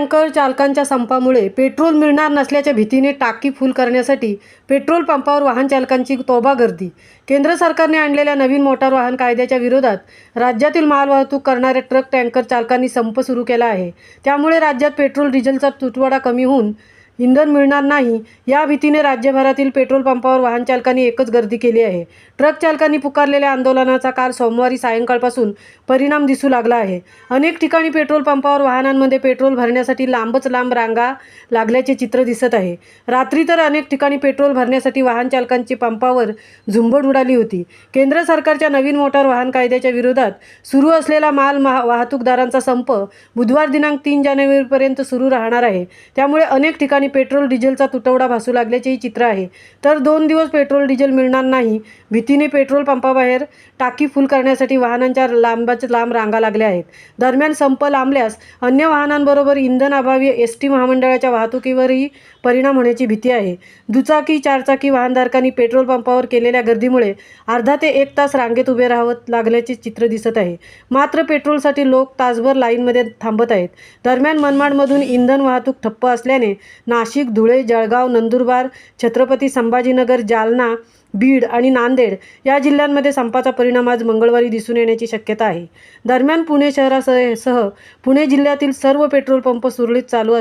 Tanker चालकांच्या संपामुळे petrol मिळणार नसल्याच्या भीतीने टाकी फुल करण्यासाठी पेट्रोल पंपावर वाहन चालकांची तोबा गर्दी। केंद्र सरकारने आणलेल्या नवीन मोटार वाहन कायद्याच्या विरोधात राज्यातील मालवाहतूक करणाऱ्या ट्रक टँकर चालकांनी संप सुरू केला आहे। त्यामुळे राज्यात पेट्रोल डिझेलचा तुटवडा कमी होऊन इंधन मिळणार नाही या भीतीने राज्यभरातील पेट्रोल पंपावर वाहन चालकांनी एकच गर्दी केली आहे। ट्रक चालकांनी पुकारलेल्या आंदोलनाचा काल सोमवारी सायंकाळपासून परिणाम दिसू लागला आहे। अनेक ठिकाणी पेट्रोल पंपावर वाहनांमध्ये पेट्रोल भरण्यासाठी लांबच लांब रांगा लागल्याचे चित्र दिसत आहे। रात्री तर अनेक ठिकाणी पेट्रोल भरण्यासाठी वाहन चालकांची पंपावर झुंबड उडाली होती। केंद्र सरकारच्या नवीन मोटार वाहन कायद्याच्या विरोधात सुरू असलेला वाहतूकदारांचा संप बुधवार दिनांक 3 जानेवारीपर्यंत सुरू राहणार आहे। त्यामुळे अनेक ठिकाणी पेट्रोल डिझेलचा तुटवडा भासू लागल्याचेही चित्र आहे। तर 2 दिवस पेट्रोल डिझेल मिळणार नाही भीतीने पेट्रोल पंपाबाहेर टाकी फुल करण्यासाठी वाहनांच्या लांबच लांब रांगा लागल्या आहेत। दरम्यान संप लांबल्यास अन्य वाहनांबरोबर इंधनाभावी एसटी महामंडळाच्या वाहतुकीवरही परिणाम होण्याची भीती आहे। दुचाकी चारचाकी वाहनधारकांनी पेट्रोल पंपावर केलेल्या गर्दीमुळे अर्धा ते 1 तास रांगेत उभे राहावं लागल्याचे चित्र दिसत आहे। मात्र पेट्रोलसाठी लोक तासभर लाईनमध्ये थांबत आहेत। दरम्यान मनमाडमधून इंधन वाहतूक ठप्प असल्याने नाशिक, धुळे, जळगाव, नंदुरबार, छत्रपती संभाजीनगर, जालना, बीड आणि नांदेड या जिल्ह्यांमध्ये संपाचा परिणाम आज मंगळवारी दिसून येण्याची शक्यता आहे। दरम्यान पुणे शहरासह पुणे जिल्ह्यातील सर्व पेट्रोल पंप सुरळीत चालू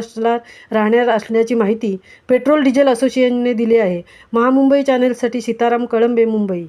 राहणार असल्याची माहिती पेट्रोल डिझेल असोसिएशनने दिली आहे। महामुंबई चॅनेलसाठी सीताराम कळंबे, मुंबई।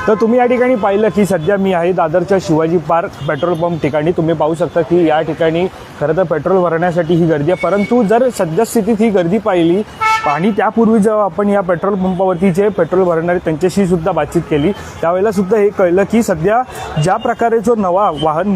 तर तुम्ही या ठिकाणी पाहिलं की सध्या मी आहे दादरच्या शिवाजी पार्क पेट्रोल पंप ठिकाणी। तुम्ही पाहू शकता की या ठिकाणी खरं तर पेट्रोल भरण्यासाठी ही गर्दी आहे, परंतु जर सद्यस्थितीत ही गर्दी पाहिली आणि त्यापूर्वी जेव्हा आपण या पेट्रोल पंपावरती जे पेट्रोल भरणारे त्यांच्याशी सुद्धा बातचीत केली त्यावेळेला सुद्धा हे कळलं की सध्या ज्या प्रकारे जो नवा वाहन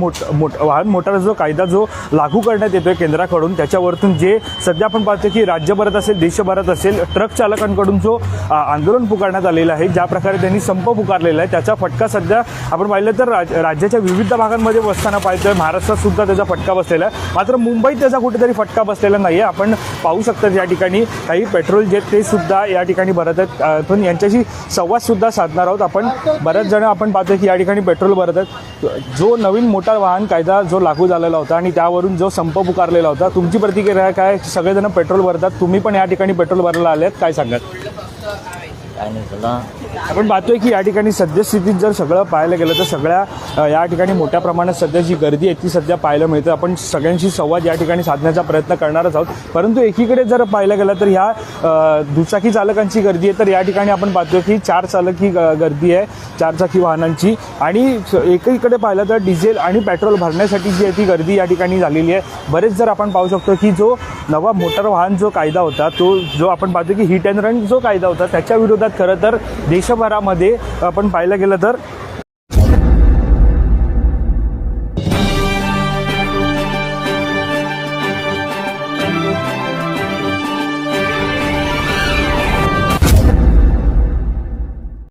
मोटार जो कायदा जो लागू करण्यात येतोय केंद्राकडून त्याच्यावरतून जे सध्या आपण पाहतो की राज्यभरात असेल देशभरात असेल ट्रक चालकांकडून जो आंदोलन पुकारण्यात आलेलं आहे, ज्या प्रकारे त्यांनी संप पुकारलेला आहे त्याचा फटका सध्या आपण पाहिलं तर राज्याच्या विविध भागांमध्ये बसताना पाहतोय। महाराष्ट्रात सुद्धा त्याचा फटका बसलेला आहे, मात्र मुंबईत त्याचा कुठेतरी फटका बसलेला नाही आहे। आपण पाहू शकता या ठिकाणी काही पेट्रोल जे ते सुद्धा या ठिकाणी भरत आहेत, पण यांच्याशी संवाद सुद्धा साधणार आहोत आपण। बऱ्याच जण आपण पाहतो की या ठिकाणी पेट्रोल भरत आहेत। जो नवीन मोटार वाहन कायदा जो लागू झालेला होता आणि त्यावरून जो संप पुकारलेला होता, तुमची प्रतिक्रिया काय? सगळेजण पेट्रोल भरतात, तुम्ही पण या ठिकाणी पेट्रोल भरायला आलेत, काय सांगाल? आपण पाहतोय की या ठिकाणी सद्यस्थितीत जर सगळं पाहायला गेलं तर सगळ्या या ठिकाणी मोठ्या प्रमाणात सध्या जी गर्दी आहे ती सध्या पाहायला मिळते। आपण सगळ्यांशी संवाद या ठिकाणी साधण्याचा प्रयत्न करणारच आहोत, परंतु एकीकडे जर पाहायला गेलं तर ह्या दुचाकी चालकांची गर्दी आहे, तर या ठिकाणी आपण पाहतोय की 4 चालकी गर्दी आहे, 4 चाकी वाहनांची। आणि एकीकडे पाहिलं तर डिझेल आणि पेट्रोल भरण्यासाठी जी आहे ती गर्दी या ठिकाणी झालेली आहे। बरेच जर आपण पाहू शकतो की जो नवा मोटार वाहन जो कायदा होता तो जो आपण पाहतो की हिट अँड रन जो कायदा होता त्याच्या विरोधात खरं तर देशभरामध्ये आपण पाहायला गेलं तर